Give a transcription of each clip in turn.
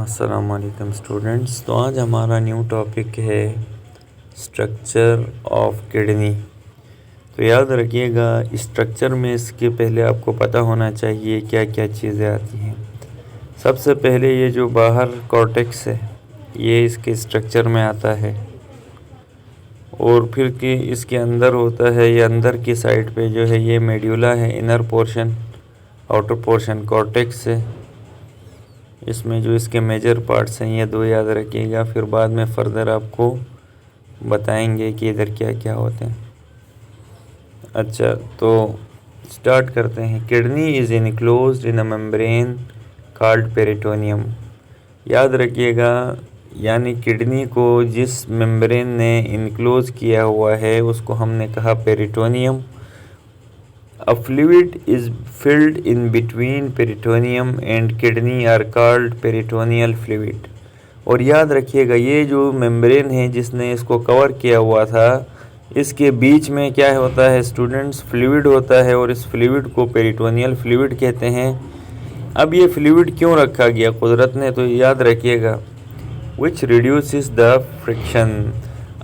अस्सलामुअलैकुम स्टूडेंट्स। तो आज हमारा न्यू टॉपिक है स्ट्रक्चर ऑफ किडनी। तो याद रखिएगा, स्ट्रक्चर में इसके पहले आपको पता होना चाहिए क्या क्या चीज़ें आती हैं। सबसे पहले ये जो बाहर कॉर्टेक्स है ये इसके स्ट्रक्चर में आता है, और फिर कि इसके अंदर होता है, ये अंदर की साइड पे जो है ये मेड्यूला है, inner portion, outer portion cortex है। इसमें जो इसके मेजर पार्ट्स हैं ये दो याद रखिएगा, फिर बाद में फर्दर आपको बताएंगे कि इधर क्या क्या होते हैं। अच्छा, तो स्टार्ट करते हैं। Kidney is enclosed in a membrane called peritoneum. याद रखिएगा, यानी किडनी को जिस मेम्ब्रेन ने इनक्लोज किया हुआ है उसको हमने कहा peritoneum. A fluid is filled in between peritoneum and kidney are called peritoneal fluid। और याद रखिएगा, ये जो मेम्ब्रेन है जिसने इसको कवर किया हुआ था, इसके बीच में क्या होता है स्टूडेंट्स, फ्लूइड होता है, और इस फ्लूइड को पेरिटोनियल फ्लूइड कहते हैं। अब ये फ्लूइड क्यों रखा गया कुदरत ने, तो याद रखिएगा विच रिड्यूसेस द फ्रिक्शन।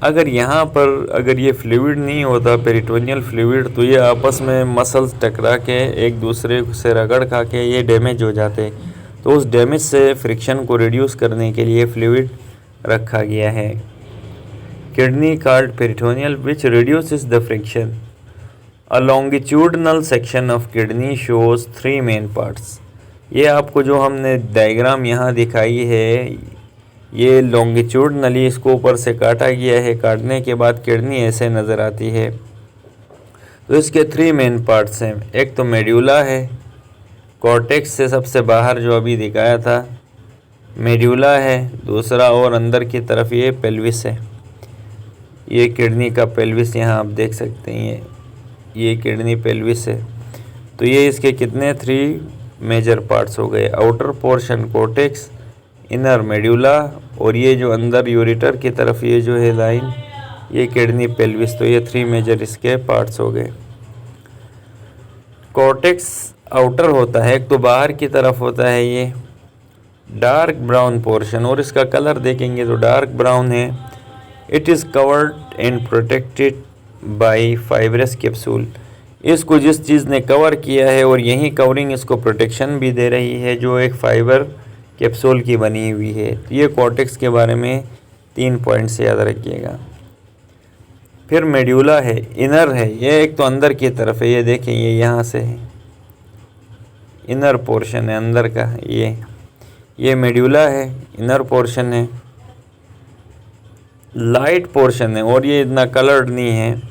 अगर यहाँ पर अगर ये फ्लूइड नहीं होता पेरिटोनियल फ्लूइड, तो ये आपस में मसल्स टकरा के एक दूसरे से रगड़ खा के ये डैमेज हो जाते। तो उस डैमेज से फ्रिक्शन को रिड्यूस करने के लिए फ्लूइड रखा गया है। Kidney called peritoneal which reduces the friction. A longitudinal section of kidney shows 3 main parts. ये आपको जो हमने डायग्राम यहाँ दिखाई है, ये लॉन्गिट्यूडनली इसको ऊपर से काटा गया है। काटने के बाद किडनी ऐसे नज़र आती है। तो इसके 3 मेन पार्ट्स हैं। एक तो मेड्यूला है, कॉर्टेक्स से सबसे बाहर जो अभी दिखाया था मेड्यूला है। दूसरा और अंदर की तरफ ये पेल्विस है। ये किडनी का पेल्विस यहाँ आप देख सकते हैं, ये किडनी पेल्विस है। तो ये इसके कितने 3 मेजर पार्ट्स हो गए। Outer portion cortex, inner medulla, और ये जो अंदर यूरेटर की तरफ ये जो है लाइन, ये किडनी पेल्विस। तो ये 3 मेजर इसके पार्ट्स हो गए। कॉर्टेक्स आउटर होता है, एक तो बाहर की तरफ होता है ये डार्क ब्राउन पोर्शन, और इसका कलर देखेंगे तो डार्क ब्राउन है। It is covered and protected by fibrous capsule. इसको जिस चीज़ ने कवर किया है और यही कवरिंग इसको प्रोटेक्शन भी दे रही है, जो एक फाइबर कैप्सूल की बनी हुई है। तो ये कॉर्टेक्स के बारे में 3 पॉइंट से याद रखिएगा। फिर मेड्यूला है, इनर है, ये एक तो अंदर की तरफ है, ये देखें ये यहाँ से है, इनर पोर्शन है अंदर का। ये मेड्यूला है, इनर पोर्शन है, लाइट पोर्शन है, और ये इतना कलर्ड नहीं है।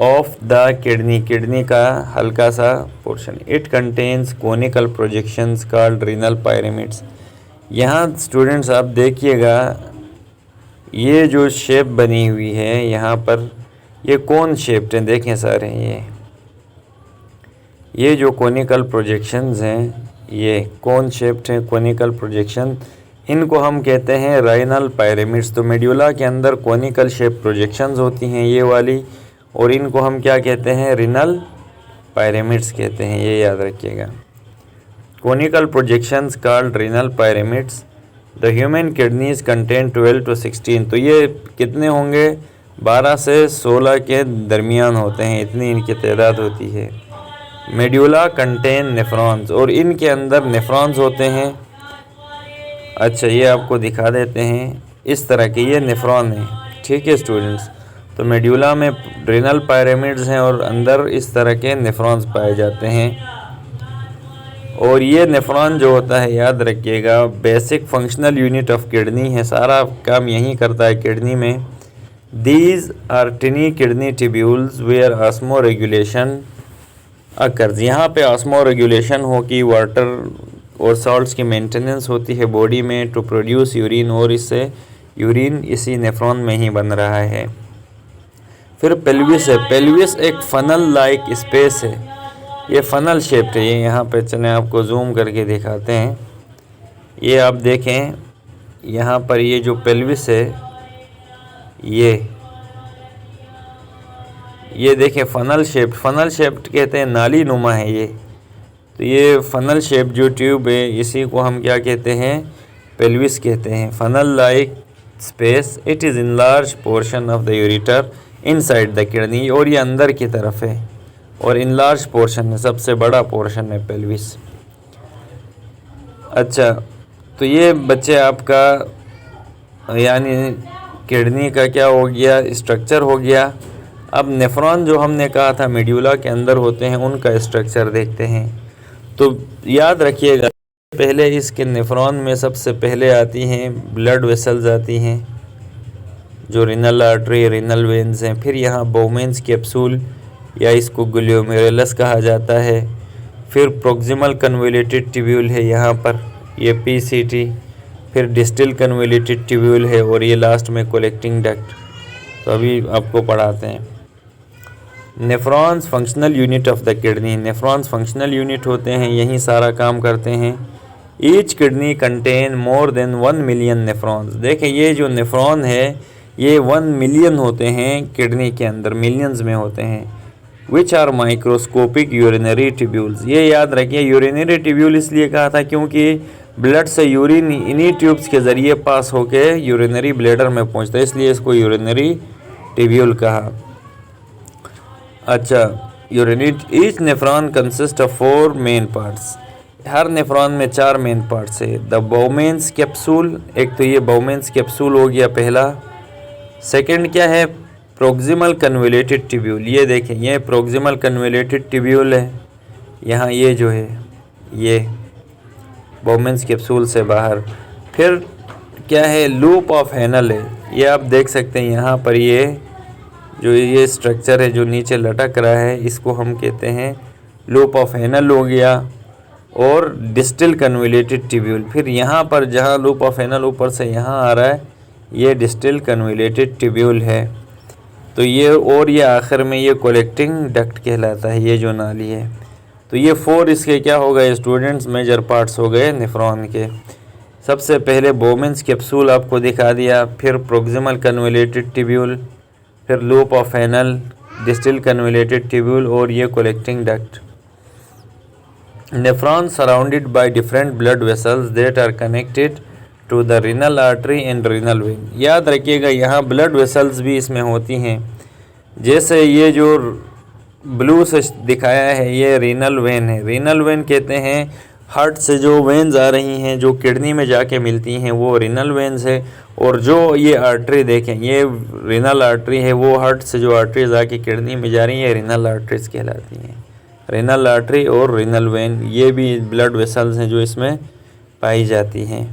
ऑफ द किडनी, किडनी का हल्का सा portion. It contains conical projections called renal pyramids. यहाँ स्टूडेंट्स आप देखिएगा, ये जो शेप बनी हुई है यहाँ पर, ये कौन शेप्ड है देखें सारे। ये जो कोनिकल प्रोजेक्शंस हैं ये कौन शेप्ड हैं, कोनिकल प्रोजेक्शन, इनको हम कहते हैं रीनल पायरामिड्स। तो मेड्यूला के अंदर कोनिकल शेप प्रोजेक्शंस होती हैं ये वाली, और इनको हम क्या कहते हैं, रीनल पायरामिड्स कहते हैं। ये याद रखिएगा, conical projections called renal pyramids। The human kidneys contain 12 to 16। तो ये कितने होंगे, 12 से 16 के दरमियान होते हैं, इतनी इनकी तादाद होती है। मेड्यूला कंटेन नेफ्रॉन्स, और इनके अंदर नेफ्रॉन्स होते हैं। अच्छा, ये आपको दिखा देते हैं, इस तरह के ये नेफ्रॉन है, ठीक है स्टूडेंट्स। तो मेड्यूला में रीनल पायरामिड्स हैं और अंदर इस तरह के नेफ्रॉन्स पाए जाते हैं। और ये नेफ्रॉन जो होता है याद रखिएगा basic functional unit of kidney है, सारा काम यही करता है किडनी में। These are tiny kidney tubules where osmoregulation occurs. यहाँ पे ऑस्मो रेगुलेशन हो कि वाटर और सॉल्ट्स की मेंटेनेंस होती है बॉडी में टू प्रोड्यूस यूरिन, और इससे यूरिन इसी नेफ्रॉन में ही बन रहा है। फिर पेल्विस है, पेल्विस एक फनल लाइक स्पेस है, ये फनल शेप्ड है। ये यहाँ पे चलें आपको जूम करके दिखाते हैं। ये आप देखें यहाँ पर ये जो पेल्विस है ये देखें फनल शेप्ड कहते हैं, नाली नुमा है ये। तो ये फनल शेप जो ट्यूब है इसी को हम क्या कहते हैं, पेल्विस कहते हैं। Funnel like space, it is in large portion of the ureter inside the kidney, और ये अंदर की तरफ है और इन लार्ज पोर्शन है, सबसे बड़ा पोर्शन है पेल्विस। अच्छा, तो ये बच्चे आपका यानी किडनी का क्या हो गया, स्ट्रक्चर हो गया। अब नेफ्रॉन जो हमने कहा था मेड्यूला के अंदर होते हैं, उनका स्ट्रक्चर देखते हैं। तो याद रखिएगा, पहले इसके नेफ्रॉन में सबसे पहले आती हैं ब्लड वेसल्स आती हैं, जो रीनल आर्टरी, रीनल वेन्स हैं। फिर यहाँ बोमेंस कैप्सूल या इसको ग्लोमेरुलस कहा जाता है। फिर प्रोक्सिमल कन्वोल्यूटेड ट्यूब्यूल है यहाँ पर, ये पीसीटी। फिर डिस्टल कन्वोल्यूटेड ट्यूब्यूल है, और ये लास्ट में कलेक्टिंग डक्ट। तो अभी आपको पढ़ाते हैं। Nephrons functional unit of the kidney, nephrons functional unit होते हैं, यही सारा काम करते हैं। Each kidney contain more than 1 million nephrons. देखें, ये जो नेफ्रॉन है ये 1 मिलियन होते हैं किडनी के अंदर, मिलियंस में होते हैं। Which are microscopic urinary tubules. ये याद रखिए, यूरिनरी ट्यूब्यूल इसलिए कहा था क्योंकि ब्लड से यूरिन इन्हीं ट्यूब्स के ज़रिए पास होके यूरिनरी ब्लैडर में पहुंचता है, इसलिए इसको यूरिनरी ट्यूब्यूल कहा। अच्छा, urinary each nephron consist of 4 main parts. Her nephron में 4 मेन पार्ट्स है। द बोमेंस कैप्सूल, एक तो ये बोमेंस कैप्सूल हो गया पहला। सेकंड क्या है, प्रोक्सिमल कन्वोल्यूटेड ट्यूब्यूल। ये देखें, ये प्रोक्सिमल कन्वोल्यूटेड ट्यूब्यूल है, यहाँ ये जो है ये बोमेंस कैप्सूल से बाहर। फिर क्या है, लूप ऑफ हैनल है, ये आप देख सकते हैं यहाँ पर, ये जो ये स्ट्रक्चर है जो नीचे लटक रहा है, इसको हम कहते हैं लूप ऑफ हैनल हो गया। और डिस्टल कन्वोल्यूटेड ट्यूब्यूल, फिर यहाँ पर जहाँ लूप ऑफ हैनल ऊपर से यहाँ आ रहा है, ये डिस्टल कन्वोल्यूटेड ट्यूब्यूल है। तो ये, और ये आखिर में ये कलेक्टिंग डक्ट कहलाता है, ये जो नाली है। तो ये 4 इसके क्या हो गए स्टूडेंट्स, मेजर पार्ट्स हो गए नेफ्रॉन के। सबसे पहले बोमेंस कैप्सूल आपको दिखा दिया, फिर प्रोक्सिमल कन्वोल्यूटेड ट्यूब्यूल, फिर loop of Henle, distal convoluted tubule, और ये collecting duct. Nephron surrounded by different blood vessels that are connected to the renal artery and renal vein. याद रखिएगा, यहाँ ब्लड वेसल्स भी इसमें होती हैं। जैसे ये जो ब्लू से दिखाया है, ये रीनल वेन है। रीनल वेन कहते हैं हार्ट से जो वेन्स आ रही हैं, जो किडनी में जाके मिलती हैं, वो रीनल वेन्स है। और जो ये आर्टरी देखें, ये रीनल आर्टरी है, वो हार्ट से जो आर्टरीज आके किडनी में जा रही हैं, रीनल आर्टरीज कहलाती हैं। रीनल आर्टरी और रीनल वेन, ये भी ब्लड वेसल्स हैं जो इसमें पाई जाती हैं।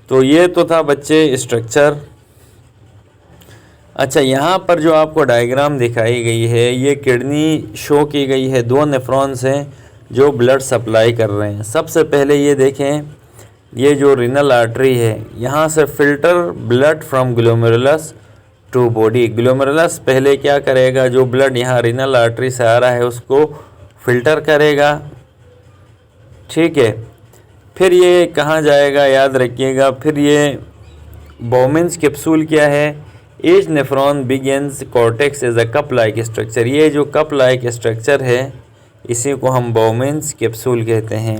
तो ये तो था बच्चे स्ट्रक्चर। अच्छा, यहाँ पर जो आपको डायग्राम दिखाई गई है, ये किडनी शो की गई है। 2 नेफ्रॉन्स हैं जो ब्लड सप्लाई कर रहे हैं। सबसे पहले ये देखें, ये जो रीनल आर्टरी है, यहाँ से filter blood from glomerulus to body. Glomerulus पहले क्या करेगा, जो ब्लड यहाँ रीनल आर्टरी से आ रहा है उसको फिल्टर करेगा, ठीक है। फिर ये कहाँ जाएगा, याद रखिएगा। फिर ये बोमेंस कैप्सूल क्या है, each nephron begins cortex as a cup like structure. ये जो कप लाइक स्ट्रक्चर है, इसी को हम बोमेंस कैप्सूल कहते हैं।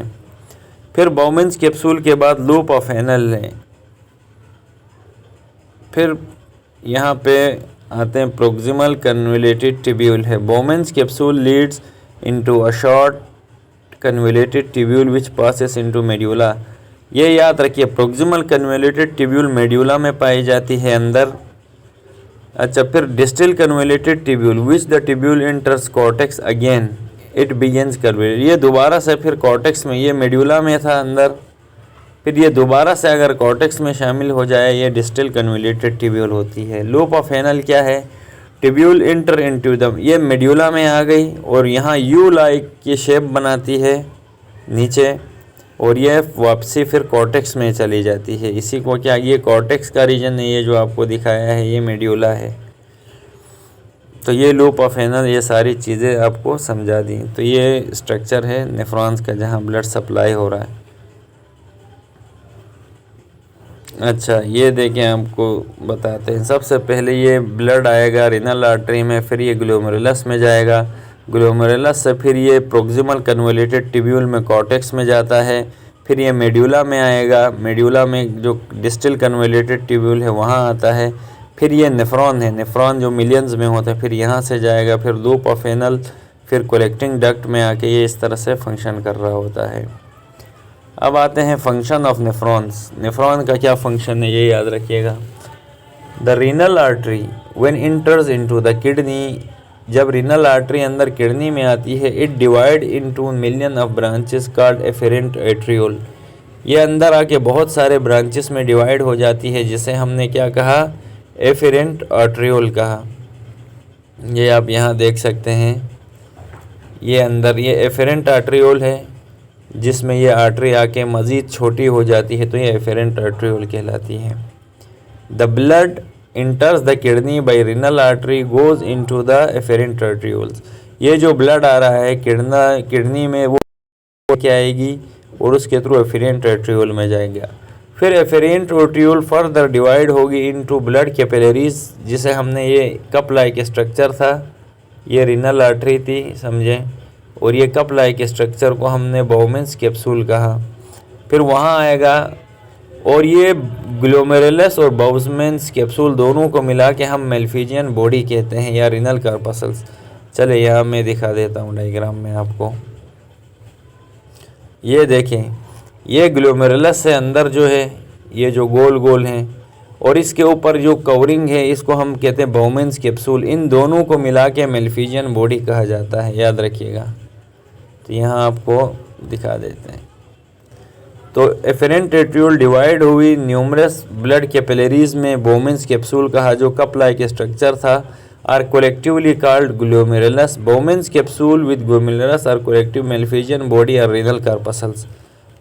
फिर बोमेंस कैप्सूल के बाद लूप ऑफ हैनल है। फिर यहाँ पे आते हैं प्रोक्सिमल कन्वोल्यूटेड ट्यूब्यूल है। बोमेंस capsule Leeds into a short convoluted tubule which passes into medulla. ये याद रखिए, प्रोक्सिमल कन्वोल्यूटेड ट्यूब्यूल मेड्यूला में पाई जाती है अंदर। अच्छा, फिर distal convoluted tubule which the tubule enters cortex again it begins convoluted. ये दोबारा से फिर कॉर्टेक्स में, ये मेड्यूला में था अंदर, फिर ये दोबारा से अगर कॉर्टेक्स में शामिल हो जाए, ये डिस्टल कन्वोल्यूटेड ट्यूब्यूल होती है। लूप ऑफ हैनल क्या है, ट्यूब्यूल इंटर इनटू द, ये मेड्यूला में आ गई और यहाँ यू लाइक की शेप बनाती है नीचे, और ये वापसी फिर कॉर्टेक्स में चली जाती है। इसी को क्या, ये कॉर्टेक्स का रीजन है, ये जो आपको दिखाया है ये मेड्यूला है। तो ये लूप ऑफ हैनल, ये सारी चीज़ें आपको समझा दी। तो ये स्ट्रक्चर है नेफ्रॉन्स का जहाँ ब्लड सप्लाई हो रहा है। अच्छा, ये देखें, आपको बताते हैं। सबसे पहले ये ब्लड आएगा रीनल आर्टरी में, फिर ये ग्लोमेरुलस में जाएगा, ग्लोमेरुलस से फिर ये प्रोक्सिमल कन्वोल्यूटेड ट्यूब्यूल में कॉर्टेक्स में जाता है, फिर ये मेड्यूला में आएगा, मेड्यूला में जो डिस्टल कन्वोल्यूटेड ट्यूब्यूल है वहाँ आता है। फिर ये नेफ्रॉन है, नेफ्रॉन जो मिलियंस में होता है, फिर यहाँ से जाएगा, फिर लूप ऑफ एनल, फिर कलेक्टिंग डक्ट में आके ये इस तरह से फंक्शन कर रहा होता है। अब आते हैं फंक्शन ऑफ नेफ्रॉन्स। नेफ्रॉन का क्या फंक्शन है ये याद रखिएगा। The renal artery when इंटर्स into the kidney, जब रीनल आर्टरी अंदर किडनी में आती है, it divide into million of branches called efferent arteriole. ये अंदर आके बहुत सारे ब्रांचेस में डिवाइड हो जाती है, जिसे हमने क्या कहा, एफेरेंट आर्ट्रियोल कहा। ये आप यहाँ देख सकते हैं, ये अंदर ये एफेरेंट आर्ट्रियोल है, जिसमें ये आर्टरी आके मज़ीद छोटी हो जाती है, तो ये एफेरेंट आर्ट्रियोल कहलाती है। The blood इंटर्स the kidney by renal artery goes into the efferent arterioles. ये जो ब्लड आ रहा है किडनी में, वो क्या आएगी और उसके थ्रू एफेरेंट आर्ट्रियोल में जाएगा। फिर एफेरेंट आर्ट्रियोल फर्दर डिवाइड होगी इनटू ब्लड कैपिलरीज, जिसे हमने ये कप लाइक स्ट्रक्चर था, ये रीनल आर्टरी थी समझें, और ये कप लाइक स्ट्रक्चर को हमने बाउमेंस कैप्सूल कहा। फिर वहाँ आएगा, और ये ग्लोमेरुलस और बाउमेंस कैप्सूल दोनों को मिला के हम मेल्फिजियन बॉडी कहते हैं या रीनल कार्पसल्स। चले यहाँ मैं दिखा देता हूँ डायग्राम में आपको। ये देखें, ये ग्लोमेरुलस से अंदर जो है ये जो गोल गोल हैं, और इसके ऊपर जो कवरिंग है इसको हम कहते हैं बाउमेंस कैप्सूल। इन दोनों को मिला के मेल्फिजियन बॉडी कहा जाता है, याद रखिएगा। तो यहाँ आपको दिखा देते हैं। तो एफेरेंट आर्ट्रियोल डिवाइड हुई न्यूमरस ब्लड कैपिलरीज में, बाउमेंस कैप्सूल कहा जो कप लाइक स्ट्रक्चर था, are collectively called glomerulus. Bowman's capsule with glomerulus are collective Malpighian body or renal corpuscles.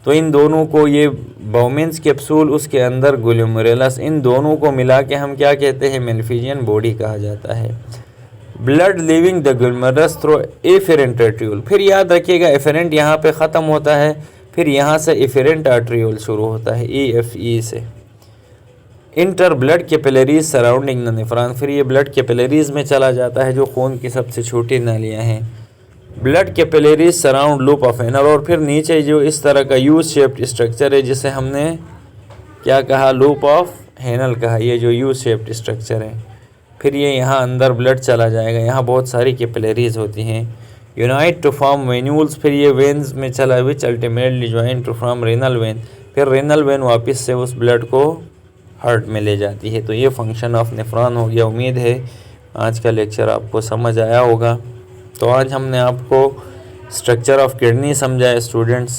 तो इन दोनों को, ये बाउमेंस कैप्सूल उसके अंदर ग्लोमेरुलस, इन दोनों को मिला के हम क्या कहते हैं, मेल्फिजियन बॉडी कहा जाता है। Blood leaving the glomerulus through efferent arteriole. फिर याद रखिएगा एफेरेंट यहाँ पे ख़त्म होता है, फिर यहाँ से एफेरेंट आर्ट्रियोल शुरू होता है, EFE से। Inter blood capillaries surrounding the nephron. फिर ये ब्लड कैपिलरीज में चला जाता है, जो खून की सबसे छोटी नालियाँ हैं। Blood capillaries surround loop of anal, और फिर नीचे जो इस तरह का यू शेप्ड स्ट्रक्चर है, जिसे हमने क्या कहा, लूप ऑफ हेनल कहा, ये जो यू शेप्ड स्ट्रक्चर है। फिर ये यहाँ अंदर ब्लड चला जाएगा, यहाँ बहुत सारी कैपिलरीज होती हैं, यूनाइट टू फॉर्म वेन्यूल्स। फिर ये वेन्स में चला, which ultimately join to form renal vein. फिर रेनल वेन वापस से उस ब्लड को हार्ट में ले जाती है। तो ये फंक्शन ऑफ नेफ्रॉन हो गया। उम्मीद है आज का लेक्चर आपको समझ आया होगा। तो आज हमने आपको स्ट्रक्चर ऑफ किडनी समझाया स्टूडेंट्स,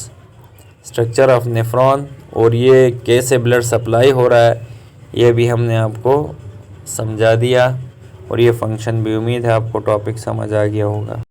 स्ट्रक्चर ऑफ नेफ्रॉन, और ये कैसे ब्लड सप्लाई हो रहा है ये भी हमने आपको समझा दिया, और ये फंक्शन भी। उम्मीद है आपको टॉपिक समझ आ गया होगा।